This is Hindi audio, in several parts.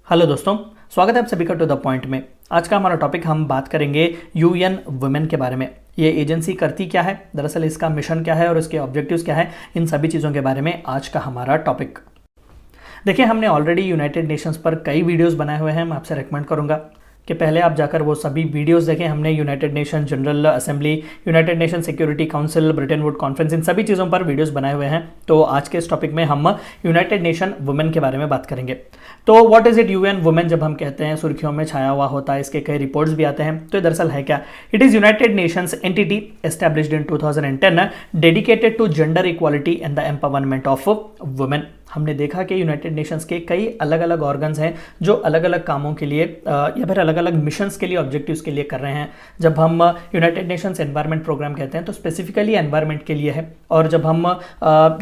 हेलो दोस्तों, स्वागत है आप सभी का टू द पॉइंट में। आज का हमारा टॉपिक हम बात करेंगे यूएन वुमेन के बारे में। ये एजेंसी करती क्या है, दरअसल इसका मिशन क्या है और इसके ऑब्जेक्टिव्स क्या है, इन सभी चीज़ों के बारे में आज का हमारा टॉपिक। देखिए, हमने ऑलरेडी यूनाइटेड नेशंस पर कई वीडियोस बनाए हुए हैं। मैं आपसे रेकमेंड करूंगा कि पहले आप जाकर वो सभी वीडियोस देखें। हमने United Nation General Assembly, United Nation Security Council, Bretton Woods conference, इन सभी चीज़ों पर वीडियोस बनाए हुए हैं। तो आज के इस टॉपिक में हम यूनाइटेड नेशन वुमेन के बारे में बात करेंगे। तो what is it UN women जब हम कहते हैं, सुर्खियों में छाया हुआ होता है, इसके कई रिपोर्ट्स भी आते हैं। तो दरअसल है क्या? It is United Nations entity established in 2010 dedicated to gender equality and the empowerment of women. हमने देखा कि यूनाइटेड नेशंस के कई अलग अलग ऑर्गन्स हैं जो अलग अलग कामों के लिए या फिर अलग अलग मिशंस के लिए, ऑब्जेक्टिव्स के लिए कर रहे हैं। जब हम यूनाइटेड नेशंस एनवायरनमेंट प्रोग्राम कहते हैं तो स्पेसिफिकली एनवायरनमेंट के लिए है, और जब हम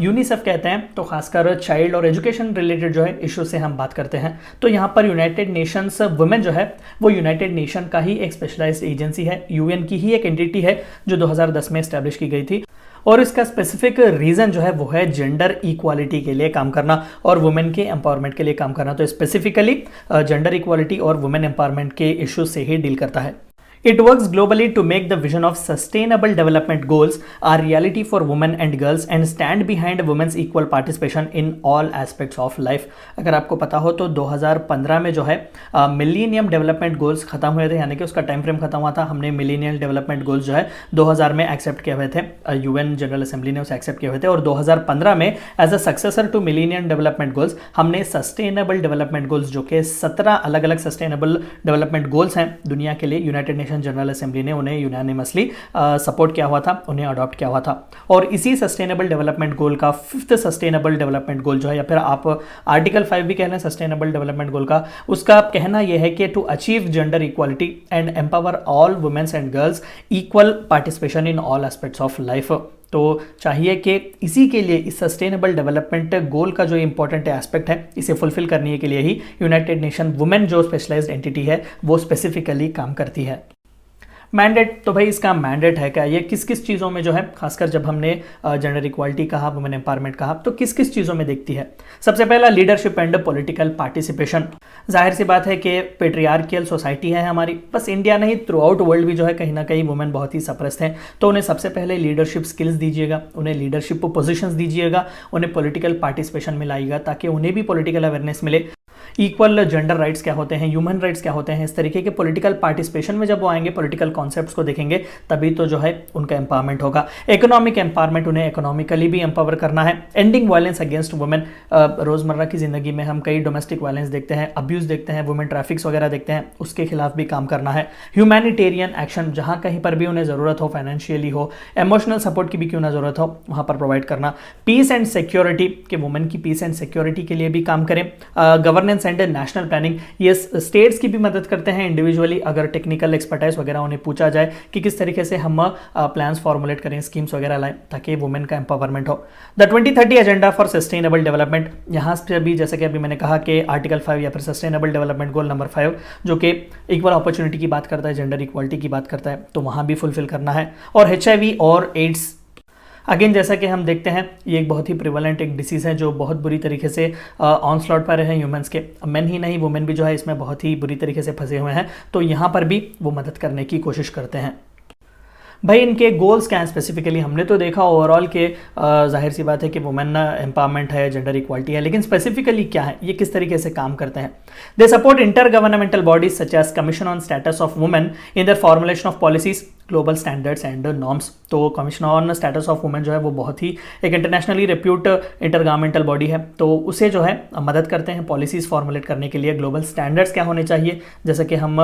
यूनिसेफ कहते हैं तो खासकर चाइल्ड और एजुकेशन रिलेटेड जो है इशू से हम बात करते हैं। तो यहाँ पर यूनाइटेड नेशंस वुमेन जो है वो यूनाइटेड नेशन का ही एक स्पेशलाइज्ड एजेंसी है, यूएन की ही एक एंटिटी है जो 2010 में एस्टैब्लिश की गई थी। और इसका स्पेसिफिक रीजन जो है वो है जेंडर इक्वालिटी के लिए काम करना और वुमेन के एम्पावरमेंट के लिए काम करना। तो स्पेसिफिकली जेंडर इक्वालिटी और वुमेन एम्पावरमेंट के इश्यूज से ही डील करता है। It works globally to make the vision of sustainable development goals a reality for women and girls and stand behind women's equal participation in all aspects of life। अगर आपको पता हो तो 2015 में जो है मिलेनियम डेवलपमेंट गोल्स खत्म हुए थे, यानी कि उसका टाइम फ्रेम खत्म हुआ था। हमने मिलेनियम डेवलपमेंट गोल्स जो है 2000 में एक्सेप्ट किए हुए थे, यूएन जनरल असेंबली ने उसे एक्सेप्ट किए हुए थे। और 2015 में as a successor to millennium development goals हमने सस्टेनेबल डेवलपमेंट गोल्स, जो कि 17 अलग अलग सस्टेनेबल डेवलपमेंट गोल्स हैं दुनिया के लिए, यूनाइटेड नेशन जनरल असेंबली ने उन्हें यूनानिमसली सपोर्ट किया हुआ था, उन्हें अडॉप्ट किया हुआ था। और इसी सस्टेनेबल डेवलपमेंट गोल का 5th सस्टेनेबल डेवलपमेंट गोल जो है, या फिर आप आर्टिकल 5 भी कह लें सस्टेनेबल डेवलपमेंट गोल का, उसका कहना यह है कि to achieve gender equality and empower all womens and girls equal participation in all aspects of life. तो चाहिए कि इसी के लिए, इस सस्टेनेबल डेवलपमेंट गोल का जो इंपॉर्टेंट एस्पेक्ट है, इसे फुलफिल करने के लिए ही यूनाइटेड नेशन वुमेन जो स्पेशलाइज्ड एंटिटी है वो स्पेसिफिकली काम करती है। मैंडेट, तो भाई इसका मैंडेट है क्या, ये किस किस चीज़ों में जो है, खासकर जब हमने जेंडर इक्वालिटी कहा, वुमेन एम्पावरमेंट कहा, तो किस किस चीज़ों में देखती है। सबसे पहला लीडरशिप एंड पॉलिटिकल पार्टिसिपेशन। जाहिर सी बात है कि पेट्रियार्कियल सोसाइटी है हमारी, बस इंडिया नहीं थ्रू आउट वर्ल्ड भी जो है कहीं ना कहीं वुमेन बहुत ही सप्रेस्ड हैं। तो उन्हें सबसे पहले लीडरशिप स्किल्स दीजिएगा, उन्हें लीडरशिप पोजिशंस दीजिएगा, उन्हें पॉलिटिकल पार्टिसिपेशन में लाइएगा ताकि उन्हें भी पॉलिटिकल अवेयरनेस मिले। इक्वल जेंडर राइट्स क्या होते हैं, ह्यूमन राइट्स क्या होते हैं, इस तरीके के पॉलिटिकल पार्टिसिपेशन में जब वो आएंगे, पॉलिटिकल कॉन्सेप्ट्स को देखेंगे, तभी तो जो है उनका एम्पावरमेंट होगा। इकोनॉमिक एम्पावरमेंट, उन्हें इकोनॉमिकली भी एम्पावर करना है। एंडिंग वायलेंस अगेंस्ट वुमेन, रोजमर्रा की जिंदगी में हम कई डोमेस्टिक वायलेंस देखते हैं, अब्यूज देखते हैं, वुमेन ट्रैफिक्स वगैरह देखते हैं, उसके खिलाफ भी काम करना है। ह्यूमैनिटेरियन एक्शन, जहां कहीं पर भी उन्हें जरूरत हो, फाइनेंशियली हो, इमोशनल सपोर्ट की भी क्यों ना जरूरत हो, वहां पर प्रोवाइड करना। पीस एंड सिक्योरिटी, कि वुमेन की पीस एंड सिक्योरिटी के लिए भी काम करें। गवर्नेंस एंड नेशनल प्लानिंग, ये स्टेट्स की भी मदद करते हैं इंडिविजुअली, अगर टेक्निकल एक्सपर्टाइज वगैरह उन्हें पूछा जाए कि किस तरीके से हम प्लान्स फॉर्मुलेट करें, स्कीम्स वगैरह लाएं ताकि वुमेन का एम्पावरमेंट हो। The 2030 agenda for sustainable development, यहाँ से भी जैसे कि अभी मैंने कहा कि आर्टिकल 5 या फिर सस्टेनेबल डेवलपमेंट गोल नंबर 5 जो कि इक्वल अपॉर्चुनिटी की बात करता है, जेंडर इक्वालिटी की बात करता है, तो वहाँ भी फुलफिल करना है। और HIV और एड्स, अगेन जैसा कि हम देखते हैं ये एक बहुत ही प्रिवलेंट एक डिसीज़ है जो बहुत बुरी तरीके से ऑनस्लॉट पर है ह्यूमंस के। मेन ही नहीं, वुमेन भी जो है इसमें बहुत ही बुरी तरीके से फंसे हुए हैं, तो यहाँ पर भी वो मदद करने की कोशिश करते हैं। भाई इनके गोल्स क्या हैं स्पेसिफिकली, हमने तो देखा ओवरऑल के जाहिर सी बात है कि वुमेन एम्पावरमेंट है, जेंडर इक्वालिटी है, लेकिन स्पेसिफिकली क्या है, ये किस तरीके से काम करते हैं। They support intergovernmental bodies such as commission on status of women in the formulation of policies, global standards and norms. तो commission on status of women जो है वो बहुत ही एक internationally repute intergovernmental body है, तो उसे जो है मदद करते हैं पॉलिसीज़ फॉर्मुलेट करने के लिए। ग्लोबल स्टैंडर्ड्स क्या होने चाहिए, जैसे कि हम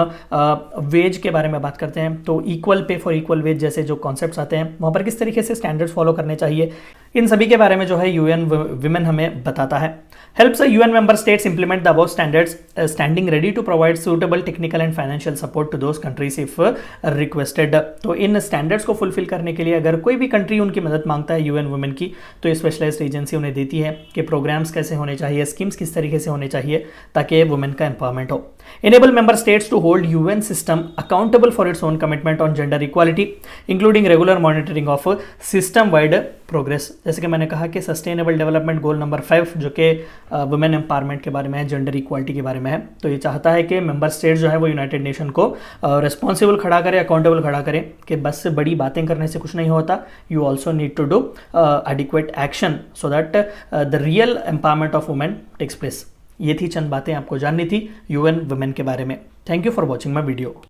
वेज के बारे में बात करते हैं तो equal pay for equal veg जैसे जो कॉन्सेप्ट्स आते हैं वहाँ पर किस तरीके से स्टैंडर्ड्स फॉलो करने चाहिए, इन सभी के बारे में जो है यूएन वुमेन हमें बताता है। Helps UN member states implement the above standards, standing ready to provide suitable technical and financial support to those countries if requested. तो इन स्टैंडर्ड्स को फुलफिल करने के लिए अगर कोई भी कंट्री उनकी मदद मांगता है यूएन वुमेन की, तो ये स्पेशलाइज्ड एजेंसी उन्हें देती है कि प्रोग्राम्स कैसे होने चाहिए, स्कीम्स किस तरीके से होने चाहिए ताकि वुमेन का एम्पावरमेंट हो। Enable member states to hold UN system accountable for its own commitment on gender equality, including regular monitoring of system-wide progress. जैसे कि मैंने कहा कि सस्टेनेबल डेवलपमेंट गोल नंबर 5 जो कि वुमेन एम्पावरमेंट के बारे में है, जेंडर इक्वालिटी के बारे में है, तो ये चाहता है कि मेंबर स्टेट्स जो है वो यूनाइटेड नेशन को रिस्पॉन्सिबल खड़ा करे, अकाउंटेबल खड़ा करे कि बस बड़ी बातें करने से कुछ नहीं होता, you also need to do adequate action so that the real empowerment of women takes place. ये थी चंद बातें आपको जाननी थी यूएन वुमेन के बारे में। Thank you for watching my video.